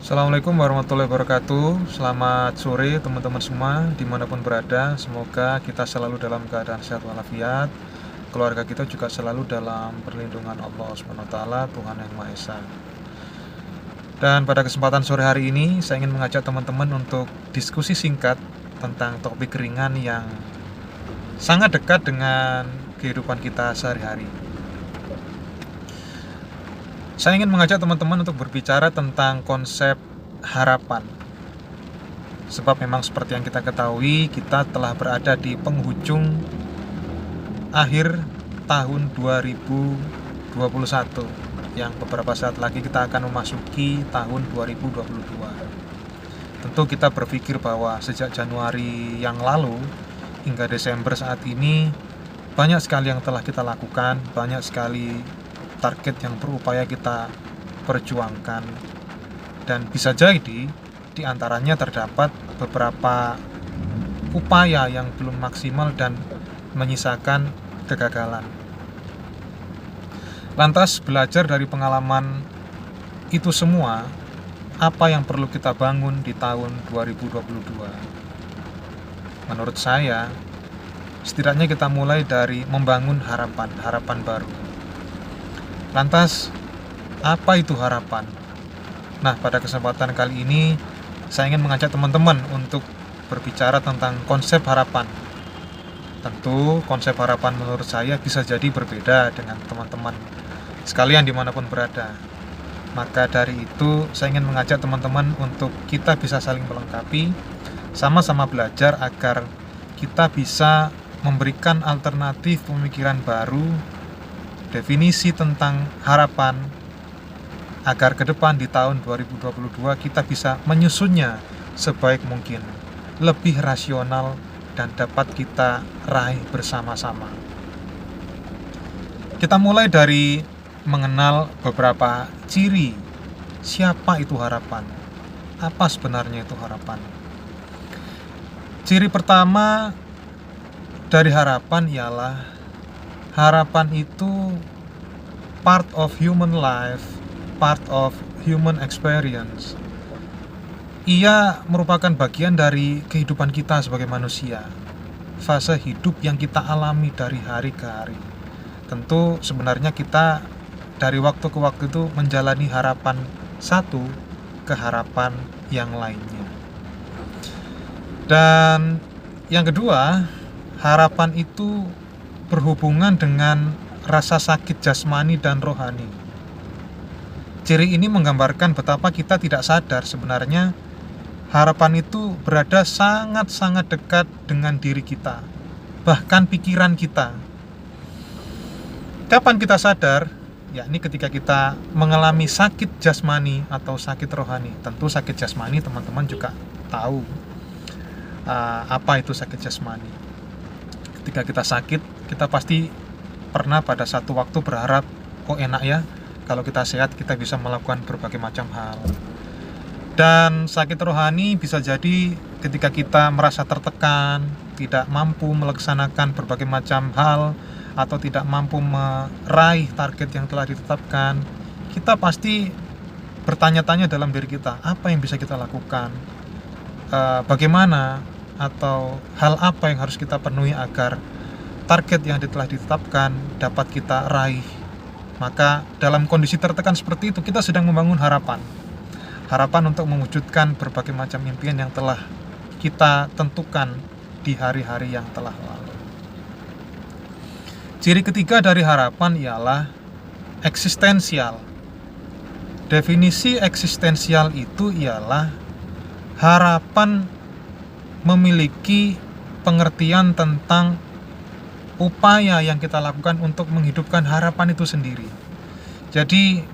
Assalamualaikum warahmatullahi wabarakatuh. Selamat sore teman-teman semua dimanapun berada. Semoga kita selalu dalam keadaan sehat walafiat. Keluarga kita juga selalu dalam perlindungan Allah SWT, Tuhan Yang Maha Esa. Dan pada kesempatan sore hari ini saya ingin mengajak teman-teman untuk diskusi singkat tentang topik ringan yang sangat dekat dengan kehidupan kita sehari-hari. Saya ingin mengajak teman-teman untuk berbicara tentang konsep harapan. Sebab memang seperti yang kita ketahui, kita telah berada di penghujung akhir tahun 2021, yang beberapa saat lagi kita akan memasuki tahun 2022. Tentu kita berpikir bahwa sejak Januari yang lalu hingga Desember saat ini, banyak sekali yang telah kita lakukan, banyak sekali target yang berupaya kita perjuangkan, dan bisa jadi di antaranya terdapat beberapa upaya yang belum maksimal dan menyisakan kegagalan. Lantas belajar dari pengalaman itu semua, apa yang perlu kita bangun di tahun 2022? Menurut saya, setidaknya kita mulai dari membangun harapan baru. Lantas, apa itu harapan? Nah, pada kesempatan kali ini, saya ingin mengajak teman-teman untuk berbicara tentang konsep harapan. Tentu, konsep harapan menurut saya bisa jadi berbeda dengan teman-teman sekalian dimanapun berada. Maka dari itu, saya ingin mengajak teman-teman untuk kita bisa saling melengkapi, sama-sama belajar agar kita bisa memberikan alternatif pemikiran baru, definisi tentang harapan, agar ke depan di tahun 2022 kita bisa menyusunnya sebaik mungkin, lebih rasional, dan dapat kita raih bersama-sama. Kita mulai dari mengenal beberapa ciri siapa itu harapan, apa sebenarnya itu harapan. Ciri pertama dari harapan ialah harapan itu part of human life, part of human experience. Ia merupakan bagian dari kehidupan kita sebagai manusia, fase hidup yang kita alami dari hari ke hari. Tentu sebenarnya kita dari waktu ke waktu itu menjalani harapan satu ke harapan yang lainnya. Dan yang kedua, harapan itu berhubungan dengan rasa sakit jasmani dan rohani. Ciri ini menggambarkan betapa kita tidak sadar sebenarnya harapan itu berada sangat-sangat dekat dengan diri kita, bahkan pikiran kita. Kapan kita sadar? Yakni ketika kita mengalami sakit jasmani atau sakit rohani. Tentu sakit jasmani teman-teman juga tahu apa itu sakit jasmani. Ketika kita sakit, kita pasti pernah pada satu waktu berharap, kok enak ya, kalau kita sehat kita bisa melakukan berbagai macam hal. Dan sakit rohani bisa jadi ketika kita merasa tertekan, tidak mampu melaksanakan berbagai macam hal, atau tidak mampu meraih target yang telah ditetapkan. Kita pasti bertanya-tanya dalam diri kita, apa yang bisa kita lakukan, bagaimana, atau hal apa yang harus kita penuhi agar target yang telah ditetapkan dapat kita raih. Maka dalam kondisi tertekan seperti itu, kita sedang membangun harapan untuk mewujudkan berbagai macam impian yang telah kita tentukan di hari-hari yang telah lalu. Ciri ketiga dari harapan ialah eksistensial. Definisi eksistensial itu ialah harapan memiliki pengertian tentang upaya yang kita lakukan untuk menghidupkan harapan itu sendiri. Jadi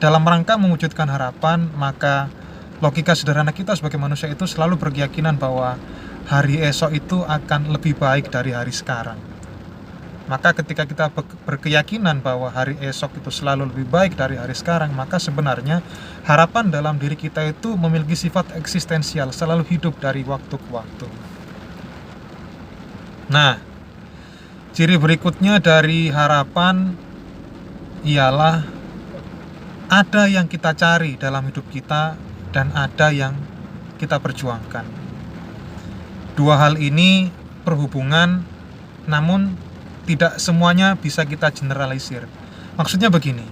dalam rangka mewujudkan harapan, maka logika sederhana kita sebagai manusia itu selalu berkeyakinan bahwa hari esok itu akan lebih baik dari hari sekarang. Maka ketika kita berkeyakinan bahwa hari esok itu selalu lebih baik dari hari sekarang, maka sebenarnya harapan dalam diri kita itu memiliki sifat eksistensial, selalu hidup dari waktu ke waktu. Nah, ciri berikutnya dari harapan ialah ada yang kita cari dalam hidup kita dan ada yang kita perjuangkan. Dua hal ini berhubungan, namun tidak semuanya bisa kita generalisir. Maksudnya begini,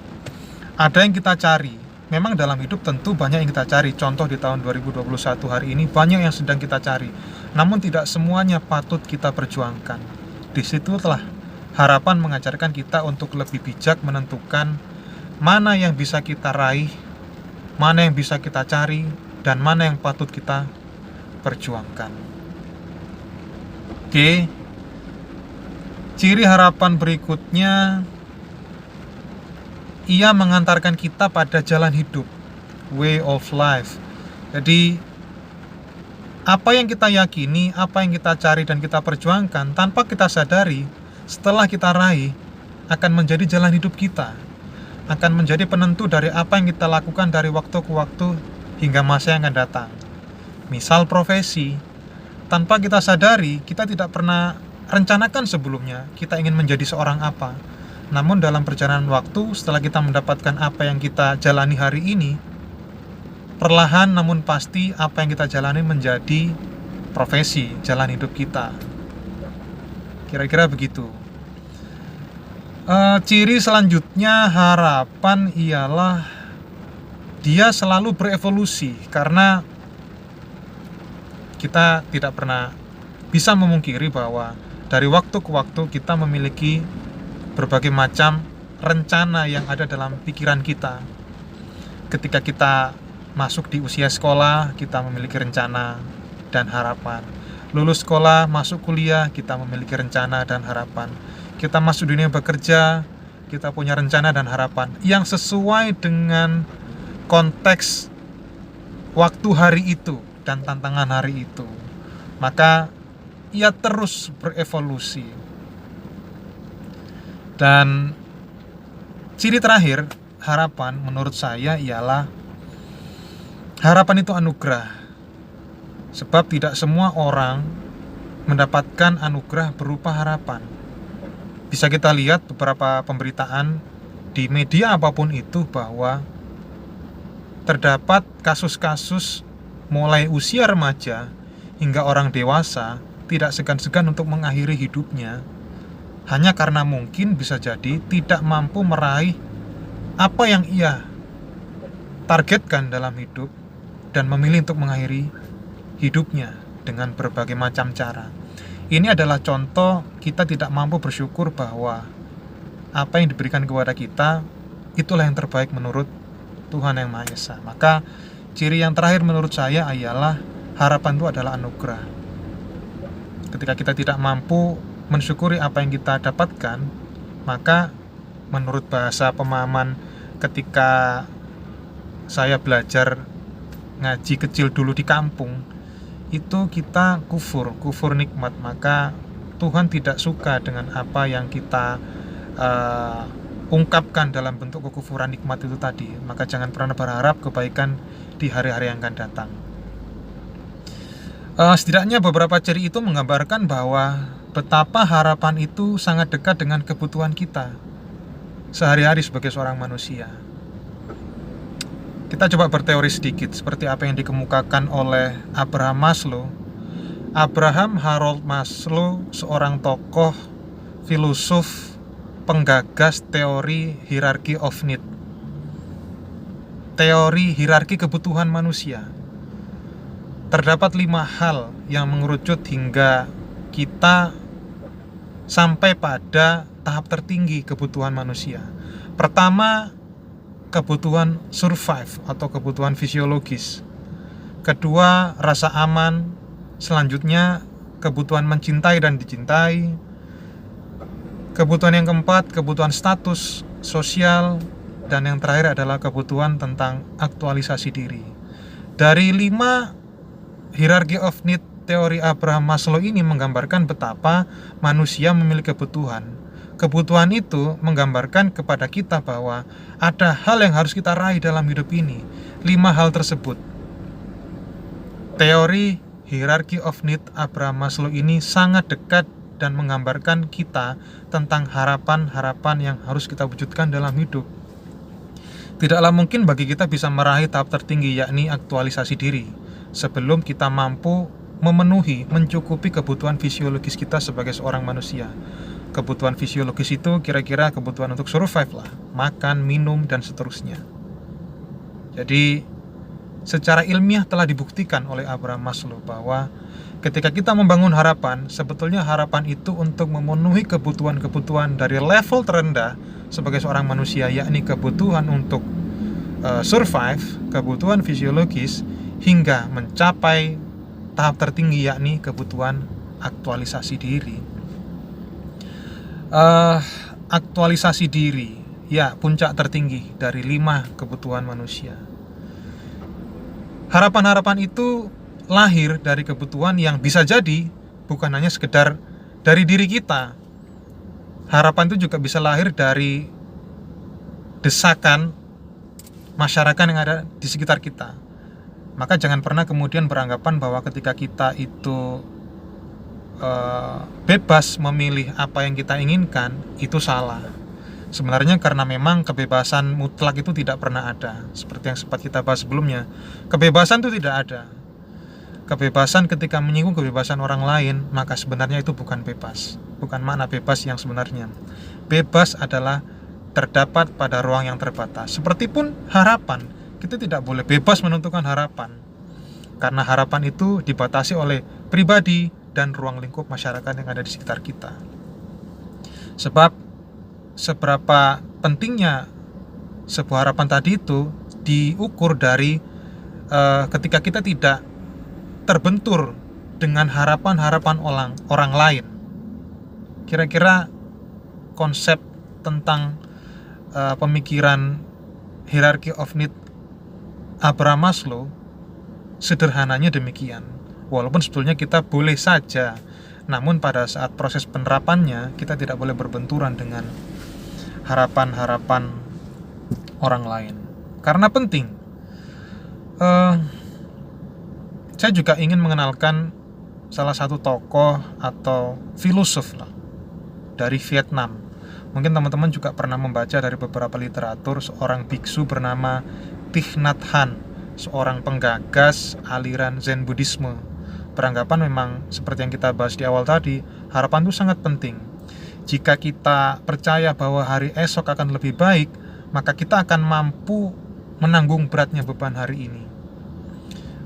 ada yang kita cari. Memang dalam hidup tentu banyak yang kita cari. Contoh di tahun 2021 hari ini banyak yang sedang kita cari. Namun tidak semuanya patut kita perjuangkan. Disitulah harapan mengajarkan kita untuk lebih bijak menentukan mana yang bisa kita raih, mana yang bisa kita cari, dan mana yang patut kita perjuangkan. Oke. Ciri harapan berikutnya, ia mengantarkan kita pada jalan hidup, way of life. Jadi apa yang kita yakini, apa yang kita cari dan kita perjuangkan, tanpa kita sadari, setelah kita raih, akan menjadi jalan hidup kita, akan menjadi penentu dari apa yang kita lakukan dari waktu ke waktu hingga masa yang akan datang. Misal profesi, tanpa kita sadari, kita tidak pernah rencanakan sebelumnya kita ingin menjadi seorang apa. Namun dalam perjalanan waktu, setelah kita mendapatkan apa yang kita jalani hari ini, perlahan namun pasti apa yang kita jalani menjadi profesi, jalan hidup kita. Kira-kira begitu. Ciri selanjutnya harapan ialah dia selalu berevolusi, karena kita tidak pernah bisa memungkiri bahwa dari waktu ke waktu kita memiliki berbagai macam rencana yang ada dalam pikiran kita. Ketika kita masuk di usia sekolah, kita memiliki rencana dan harapan. Lulus sekolah, masuk kuliah, kita memiliki rencana dan harapan. Kita masuk dunia bekerja, kita punya rencana dan harapan yang sesuai dengan konteks waktu hari itu dan tantangan hari itu. Maka ia terus berevolusi. Dan ciri terakhir harapan menurut saya ialah harapan itu anugerah. Sebab tidak semua orang mendapatkan anugerah berupa harapan. Bisa kita lihat beberapa pemberitaan di media apapun itu bahwa terdapat kasus-kasus mulai usia remaja hingga orang dewasa tidak segan-segan untuk mengakhiri hidupnya hanya karena mungkin bisa jadi tidak mampu meraih apa yang ia targetkan dalam hidup dan memilih untuk mengakhiri hidupnya dengan berbagai macam cara. Ini adalah contoh kita tidak mampu bersyukur bahwa apa yang diberikan kepada kita itulah yang terbaik menurut Tuhan Yang Maha Esa. Maka ciri yang terakhir menurut saya ialah harapan itu adalah anugerah. Ketika kita tidak mampu mensyukuri apa yang kita dapatkan, maka menurut bahasa pemahaman ketika saya belajar ngaji kecil dulu di kampung, itu kita kufur nikmat. Maka Tuhan tidak suka dengan apa yang kita ungkapkan dalam bentuk kekufuran nikmat itu tadi. Maka jangan pernah berharap kebaikan di hari-hari yang akan datang. Setidaknya beberapa ciri itu menggambarkan bahwa betapa harapan itu sangat dekat dengan kebutuhan kita sehari-hari sebagai seorang manusia. Kita coba berteori sedikit seperti apa yang dikemukakan oleh Abraham Maslow. Abraham Harold Maslow, seorang tokoh, filosof, penggagas teori hierarchy of need. Teori hierarki kebutuhan manusia. Terdapat 5 hal yang mengerucut hingga kita sampai pada tahap tertinggi kebutuhan manusia. Pertama, kebutuhan survive atau kebutuhan fisiologis. Kedua, rasa aman. Selanjutnya, kebutuhan mencintai dan dicintai. Kebutuhan yang keempat, kebutuhan status sosial. Dan yang terakhir adalah kebutuhan tentang aktualisasi diri. Dari 5 hierarchy of need teori Abraham Maslow ini menggambarkan betapa manusia memiliki kebutuhan. Kebutuhan itu menggambarkan kepada kita bahwa ada hal yang harus kita raih dalam hidup ini. 5 hal tersebut. Teori hierarchy of need Abraham Maslow ini sangat dekat dan menggambarkan kita tentang harapan-harapan yang harus kita wujudkan dalam hidup. Tidaklah mungkin bagi kita bisa meraih tahap tertinggi, yakni aktualisasi diri, sebelum kita mampu memenuhi, mencukupi kebutuhan fisiologis kita sebagai seorang manusia. Kebutuhan fisiologis itu kira-kira kebutuhan untuk survive lah, makan, minum, dan seterusnya. Jadi secara ilmiah telah dibuktikan oleh Abraham Maslow bahwa ketika kita membangun harapan, sebetulnya harapan itu untuk memenuhi kebutuhan-kebutuhan dari level terendah sebagai seorang manusia, yakni kebutuhan untuk survive, kebutuhan fisiologis, hingga mencapai tahap tertinggi, yakni kebutuhan aktualisasi diri. Aktualisasi diri, ya, puncak tertinggi dari 5 kebutuhan manusia. Harapan-harapan itu lahir dari kebutuhan yang bisa jadi bukan hanya sekedar dari diri kita. Harapan itu juga bisa lahir dari desakan masyarakat yang ada di sekitar kita. Maka jangan pernah kemudian beranggapan bahwa ketika kita itu bebas memilih apa yang kita inginkan, itu salah. Sebenarnya karena memang kebebasan mutlak itu tidak pernah ada. Seperti yang sempat kita bahas sebelumnya, kebebasan itu tidak ada. Kebebasan ketika menyinggung kebebasan orang lain, maka sebenarnya itu bukan bebas. Bukan makna bebas yang sebenarnya. Bebas adalah terdapat pada ruang yang terbatas. Sepertipun harapan, kita tidak boleh bebas menentukan harapan. Karena harapan itu dibatasi oleh pribadi dan ruang lingkup masyarakat yang ada di sekitar kita. Sebab seberapa pentingnya sebuah harapan tadi itu diukur dari ketika kita tidak terbentur dengan harapan-harapan orang lain. Kira-kira konsep tentang pemikiran hierarchy of need Abraham Maslow sederhananya demikian. Walaupun sebetulnya kita boleh saja, namun pada saat proses penerapannya kita tidak boleh berbenturan dengan harapan-harapan orang lain. Karena penting. Saya juga ingin mengenalkan salah satu tokoh atau filosof lah dari Vietnam. Mungkin teman-teman juga pernah membaca dari beberapa literatur seorang biksu bernama Thich Nhat Hanh, seorang penggagas aliran Zen Buddhisme. Beranggapan memang seperti yang kita bahas di awal tadi, harapan itu sangat penting. Jika kita percaya bahwa hari esok akan lebih baik, maka kita akan mampu menanggung beratnya beban hari ini.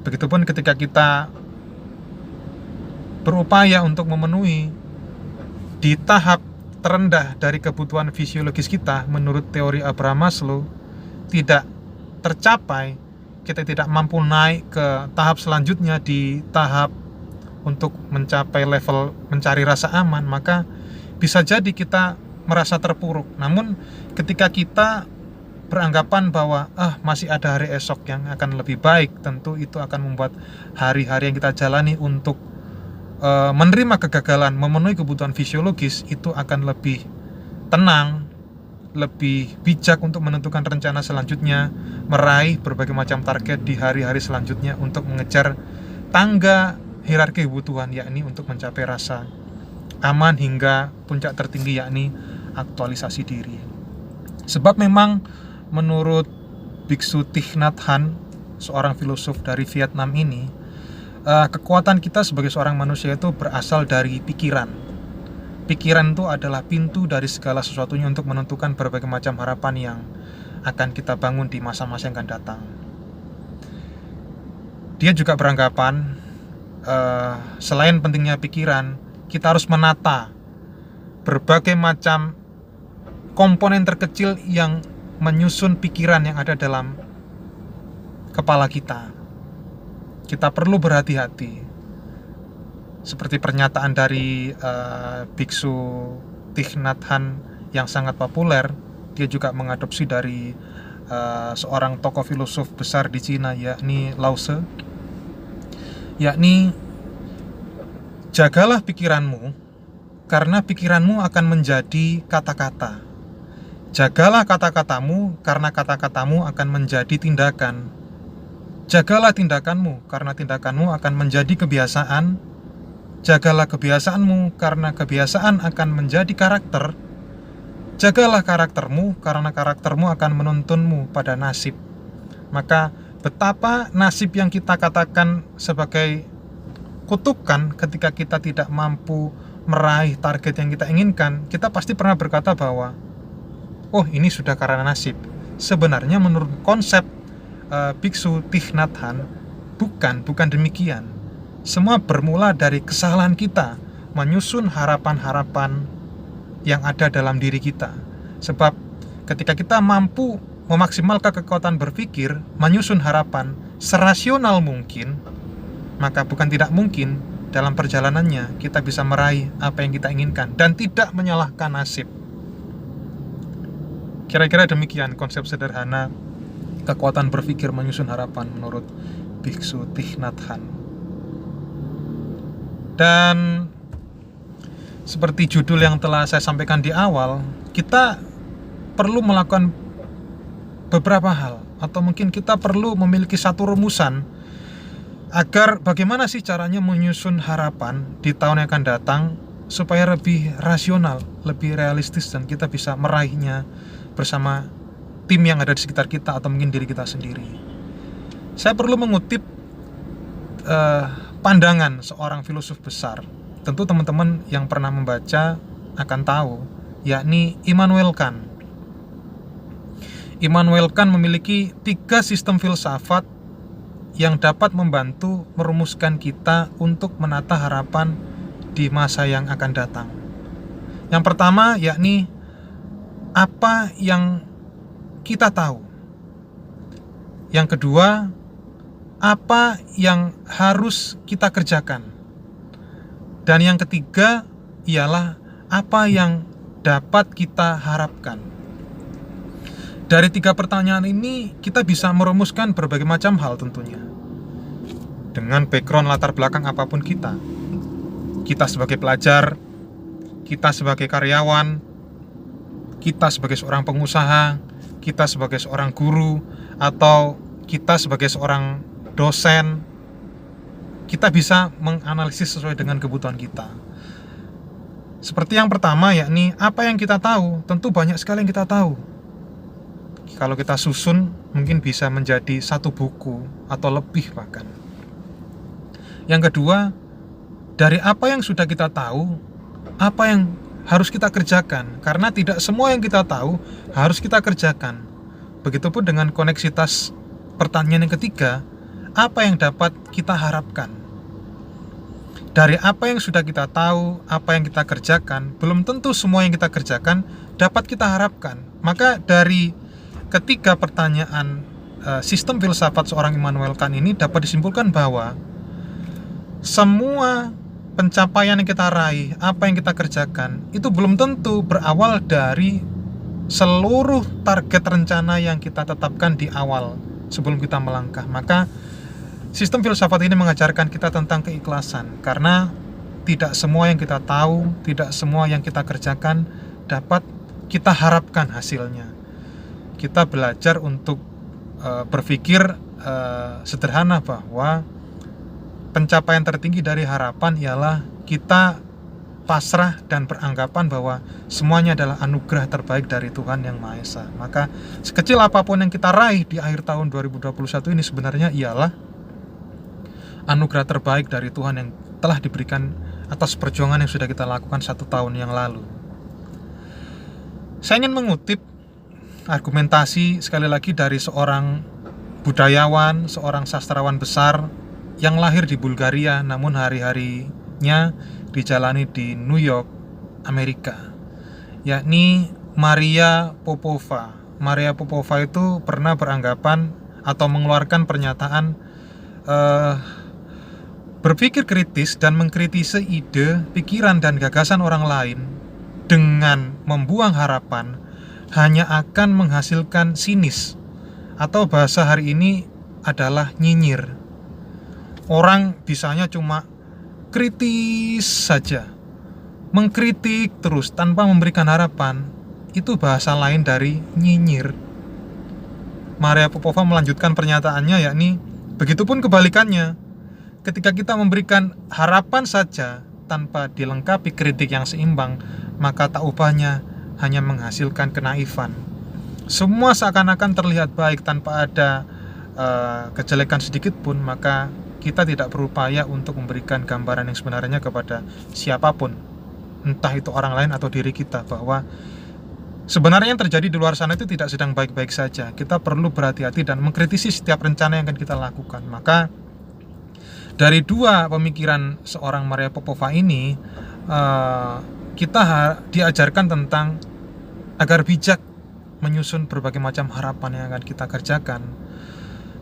Begitupun ketika kita berupaya untuk memenuhi di tahap terendah dari kebutuhan fisiologis kita, menurut teori Abraham Maslow, tidak tercapai, kita tidak mampu naik ke tahap selanjutnya di tahap untuk mencapai level mencari rasa aman, maka bisa jadi kita merasa terpuruk. Namun ketika kita beranggapan bahwa masih ada hari esok yang akan lebih baik, tentu itu akan membuat hari-hari yang kita jalani untuk menerima kegagalan, memenuhi kebutuhan fisiologis itu akan lebih tenang, lebih bijak untuk menentukan rencana selanjutnya, meraih berbagai macam target di hari-hari selanjutnya untuk mengejar tangga hierarki kebutuhan, yakni untuk mencapai rasa aman hingga puncak tertinggi, yakni aktualisasi diri. Sebab memang menurut Biksu Thich Nhat Hanh, seorang filosof dari Vietnam ini, kekuatan kita sebagai seorang manusia itu berasal dari pikiran. Pikiran itu adalah pintu dari segala sesuatunya untuk menentukan berbagai macam harapan yang akan kita bangun di masa-masa yang akan datang. Dia juga beranggapan selain pentingnya pikiran, kita harus menata berbagai macam komponen terkecil yang menyusun pikiran yang ada dalam kepala kita. Kita perlu berhati-hati. Seperti pernyataan dari Biksu Thich Nhat Hanh yang sangat populer, dia juga mengadopsi dari seorang tokoh filosof besar di Cina, yakni Lao Tse, yakni jagalah pikiranmu, karena pikiranmu akan menjadi kata-kata. Jagalah kata-katamu, karena kata-katamu akan menjadi tindakan. Jagalah tindakanmu, karena tindakanmu akan menjadi kebiasaan. Jagalah kebiasaanmu, karena kebiasaan akan menjadi karakter. Jagalah karaktermu, karena karaktermu akan menuntunmu pada nasib. Maka betapa nasib yang kita katakan sebagai kutukan ketika kita tidak mampu meraih target yang kita inginkan, kita pasti pernah berkata bahwa oh, ini sudah karena nasib. Sebenarnya menurut konsep Biksu Thich Nhat Hanh, bukan demikian. Semua bermula dari kesalahan kita menyusun harapan-harapan yang ada dalam diri kita. Sebab ketika kita mampu memaksimalkan kekuatan berpikir, menyusun harapan serasional mungkin, maka bukan tidak mungkin dalam perjalanannya kita bisa meraih apa yang kita inginkan dan tidak menyalahkan nasib. Kira-kira demikian konsep sederhana kekuatan berpikir menyusun harapan menurut Biksu Thich Nhat Hanh. Dan seperti judul yang telah saya sampaikan di awal, kita perlu melakukan beberapa hal, atau mungkin kita perlu memiliki satu rumusan agar bagaimana sih caranya menyusun harapan di tahun yang akan datang supaya lebih rasional, lebih realistis, dan kita bisa meraihnya bersama tim yang ada di sekitar kita atau mungkin diri kita sendiri. Saya perlu mengutip pandangan seorang filosof besar. Tentu teman-teman yang pernah membaca akan tahu, yakni Immanuel Kant. Immanuel Kant memiliki 3 sistem filsafat yang dapat membantu merumuskan kita untuk menata harapan di masa yang akan datang. Yang pertama yakni apa yang kita tahu. Yang kedua, apa yang harus kita kerjakan. Dan yang ketiga ialah apa yang dapat kita harapkan. Dari 3 pertanyaan ini kita bisa merumuskan berbagai macam hal tentunya. Dengan background latar belakang apapun kita. Kita sebagai pelajar, kita sebagai karyawan, kita sebagai seorang pengusaha, kita sebagai seorang guru, atau kita sebagai seorang dosen, kita bisa menganalisis sesuai dengan kebutuhan kita. Seperti yang pertama, yakni apa yang kita tahu. Tentu banyak sekali yang kita tahu. Kalau kita susun, mungkin bisa menjadi 1 buku atau lebih bahkan. Yang kedua, dari apa yang sudah kita tahu, apa yang harus kita kerjakan. Karena tidak semua yang kita tahu harus kita kerjakan. Begitupun dengan koneksitas pertanyaan yang ketiga, apa yang dapat kita harapkan. Dari apa yang sudah kita tahu, apa yang kita kerjakan, belum tentu semua yang kita kerjakan dapat kita harapkan. Maka dari ketiga pertanyaan sistem filsafat seorang Immanuel Kant ini dapat disimpulkan bahwa semua pencapaian yang kita raih, apa yang kita kerjakan, itu belum tentu berawal dari seluruh target rencana yang kita tetapkan di awal sebelum kita melangkah. Maka sistem filsafat ini mengajarkan kita tentang keikhlasan, karena tidak semua yang kita tahu, tidak semua yang kita kerjakan dapat kita harapkan hasilnya. Kita belajar untuk berpikir sederhana bahwa pencapaian tertinggi dari harapan ialah kita pasrah dan beranggapan bahwa semuanya adalah anugerah terbaik dari Tuhan Yang Maha Esa. Maka sekecil apapun yang kita raih di akhir tahun 2021 ini sebenarnya ialah anugerah terbaik dari Tuhan yang telah diberikan atas perjuangan yang sudah kita lakukan 1 tahun yang lalu. Saya ingin mengutip argumentasi sekali lagi dari seorang budayawan, seorang sastrawan besar yang lahir di Bulgaria namun hari-harinya dijalani di New York, Amerika, yakni Maria Popova. Maria Popova itu pernah beranggapan atau mengeluarkan pernyataan berpikir kritis dan mengkritisi ide, pikiran, dan gagasan orang lain dengan membuang harapan hanya akan menghasilkan sinis, atau bahasa hari ini adalah nyinyir. Orang bisanya cuma kritis saja, mengkritik terus tanpa memberikan harapan. Itu bahasa lain dari nyinyir. Maria Popova melanjutkan pernyataannya, yakni begitupun kebalikannya. Ketika kita memberikan harapan saja tanpa dilengkapi kritik yang seimbang, maka tak ubahnya hanya menghasilkan kenaifan. Semua seakan-akan terlihat baik tanpa ada kejelekan sedikit pun, maka kita tidak berupaya untuk memberikan gambaran yang sebenarnya kepada siapapun, entah itu orang lain atau diri kita, bahwa sebenarnya yang terjadi di luar sana itu tidak sedang baik-baik saja. Kita perlu berhati-hati dan mengkritisi setiap rencana yang akan kita lakukan. Maka dari dua pemikiran seorang Maria Popova ini, kita diajarkan tentang agar bijak menyusun berbagai macam harapan yang akan kita kerjakan.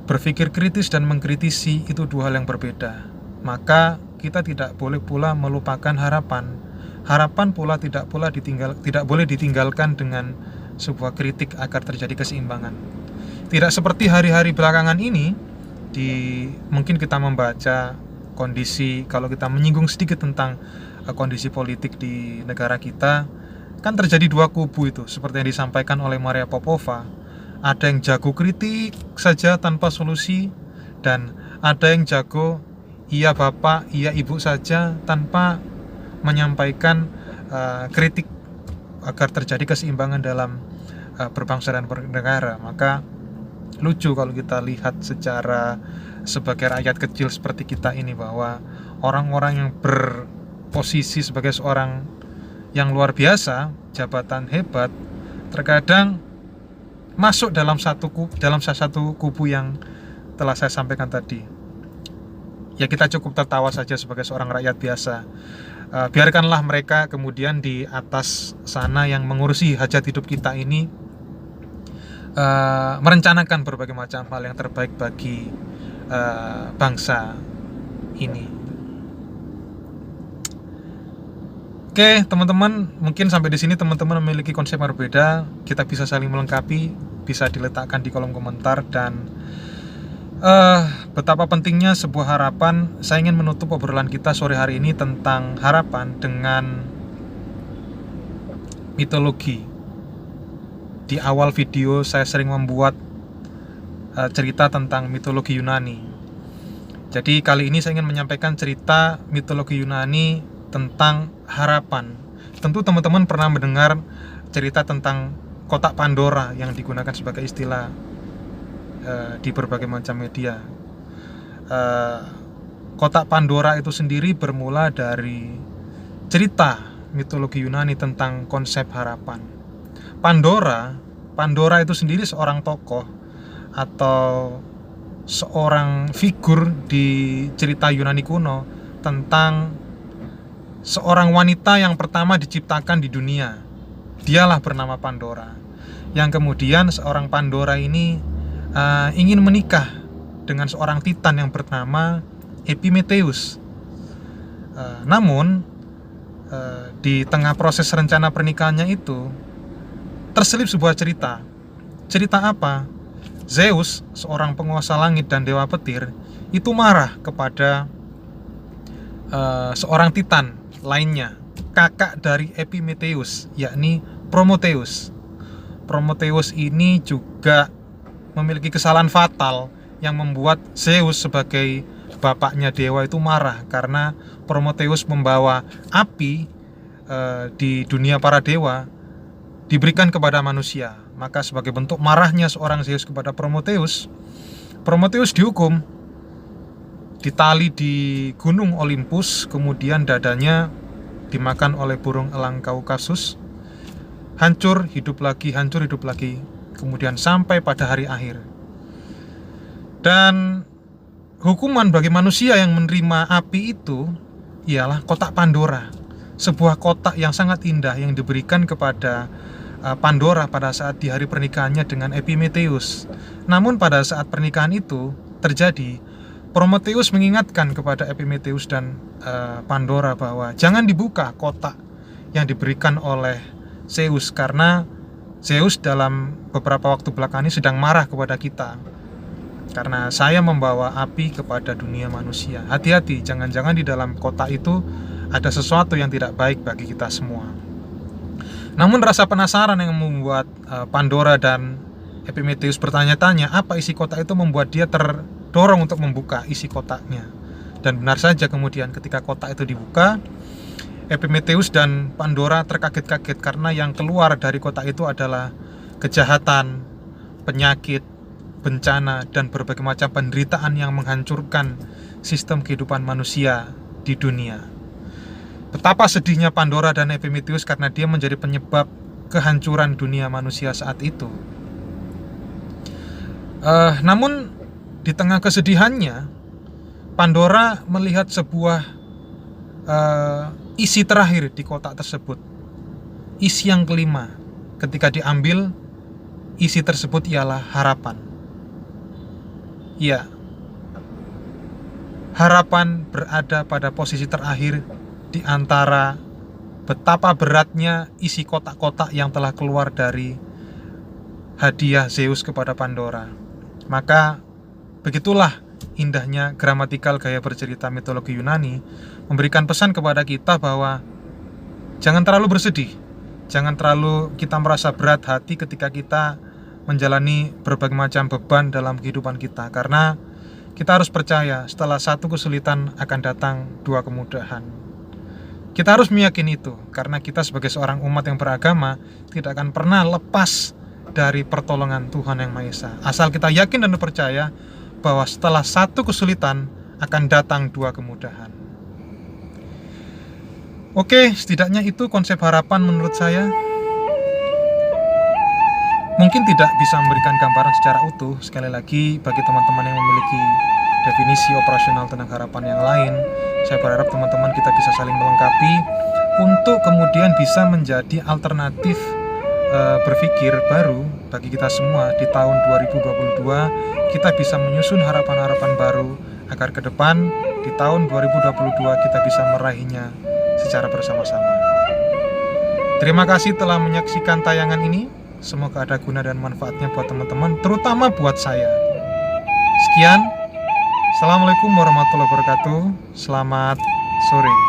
Berpikir kritis dan mengkritisi itu dua hal yang berbeda. Maka kita tidak boleh pula melupakan harapan. Harapan pula tidak boleh ditinggalkan dengan sebuah kritik agar terjadi keseimbangan. Tidak seperti hari-hari belakangan ini, mungkin kita membaca kondisi, kalau kita menyinggung sedikit tentang kondisi politik di negara kita, kan terjadi dua kubu itu, seperti yang disampaikan oleh Maria Popova. Ada yang jago kritik saja tanpa solusi, dan ada yang jago iya bapak, iya ibu saja tanpa menyampaikan kritik agar terjadi keseimbangan dalam berbangsa dan bernegara. Maka lucu kalau kita lihat sebagai rakyat kecil seperti kita ini, bahwa orang-orang yang berposisi sebagai seorang yang luar biasa, jabatan hebat, terkadang masuk dalam salah satu kubu yang telah saya sampaikan tadi. Ya, kita cukup tertawa saja sebagai seorang rakyat biasa. Biarkanlah mereka kemudian di atas sana yang mengurusi hajat hidup kita ini merencanakan berbagai macam hal yang terbaik bagi bangsa ini. Oke, teman-teman, mungkin sampai di sini teman-teman memiliki konsep yang berbeda. Kita bisa saling melengkapi, bisa diletakkan di kolom komentar. Dan betapa pentingnya sebuah harapan. Saya ingin menutup obrolan kita sore hari ini tentang harapan dengan mitologi. Di awal video saya sering membuat cerita tentang mitologi Yunani. Jadi kali ini saya ingin menyampaikan cerita mitologi Yunani tentang harapan. Tentu teman-teman pernah mendengar cerita tentang kotak Pandora yang digunakan sebagai istilah di berbagai macam media. Kotak Pandora itu sendiri bermula dari cerita mitologi Yunani tentang konsep harapan. Pandora itu sendiri seorang tokoh atau seorang figur di cerita Yunani kuno tentang seorang wanita yang pertama diciptakan di dunia. Dialah bernama Pandora, yang kemudian seorang Pandora ini ingin menikah dengan seorang titan yang bernama Epimetheus. Namun di tengah proses rencana pernikahannya itu terselip sebuah cerita. Cerita apa? Zeus, seorang penguasa langit dan dewa petir, itu marah kepada seorang titan lainnya, kakak dari Epimetheus, yakni Prometheus. Prometheus ini juga memiliki kesalahan fatal yang membuat Zeus sebagai bapaknya dewa itu marah karena Prometheus membawa api di dunia para dewa diberikan kepada manusia. Maka sebagai bentuk marahnya seorang Zeus kepada Prometheus, Prometheus dihukum, ditali di gunung Olympus, kemudian dadanya dimakan oleh burung elang Kaukasus, hancur hidup lagi, kemudian sampai pada hari akhir. Dan hukuman bagi manusia yang menerima api itu ialah kotak Pandora, sebuah kotak yang sangat indah yang diberikan kepada Pandora pada saat di hari pernikahannya dengan Epimetheus. Namun pada saat pernikahan itu terjadi, Prometheus mengingatkan kepada Epimetheus dan Pandora bahwa jangan dibuka kotak yang diberikan oleh Zeus, karena Zeus dalam beberapa waktu belakangan ini sedang marah kepada kita karena saya membawa api kepada dunia manusia. Hati-hati, jangan-jangan di dalam kotak itu ada sesuatu yang tidak baik bagi kita semua. Namun rasa penasaran yang membuat Pandora dan Epimetheus bertanya-tanya apa isi kotak itu membuat dia terdorong untuk membuka isi kotaknya. Dan benar saja kemudian ketika kotak itu dibuka, Epimetheus dan Pandora terkaget-kaget karena yang keluar dari kotak itu adalah kejahatan, penyakit, bencana, dan berbagai macam penderitaan yang menghancurkan sistem kehidupan manusia di dunia. Betapa sedihnya Pandora dan Epimetheus karena dia menjadi penyebab kehancuran dunia manusia saat itu. Namun di tengah kesedihannya, Pandora melihat sebuah isi terakhir di kotak tersebut. Isi yang kelima. Ketika diambil, isi tersebut ialah harapan. Ya, harapan berada pada posisi terakhir di antara betapa beratnya isi kotak-kotak yang telah keluar dari hadiah Zeus kepada Pandora. Maka begitulah indahnya gramatikal gaya bercerita mitologi Yunani memberikan pesan kepada kita bahwa jangan terlalu bersedih, jangan terlalu kita merasa berat hati ketika kita menjalani berbagai macam beban dalam kehidupan kita, karena kita harus percaya setelah satu kesulitan akan datang dua kemudahan. Kita harus meyakini itu, karena kita sebagai seorang umat yang beragama tidak akan pernah lepas dari pertolongan Tuhan Yang Maha Esa. Asal kita yakin dan percaya bahwa setelah satu kesulitan akan datang dua kemudahan. Oke, setidaknya itu konsep harapan menurut saya. Mungkin tidak bisa memberikan gambaran secara utuh. Sekali lagi, bagi teman-teman yang memiliki definisi operasional tentang harapan yang lain, saya berharap teman-teman kita bisa saling melengkapi untuk kemudian bisa menjadi alternatif berpikir baru bagi kita semua di tahun 2022. Kita bisa menyusun harapan-harapan baru agar ke depan di tahun 2022 kita bisa meraihnya secara bersama-sama. Terima kasih telah menyaksikan tayangan ini. Semoga ada guna dan manfaatnya buat teman-teman, terutama buat saya. Sekian. Assalamualaikum warahmatullahi wabarakatuh. Selamat sore.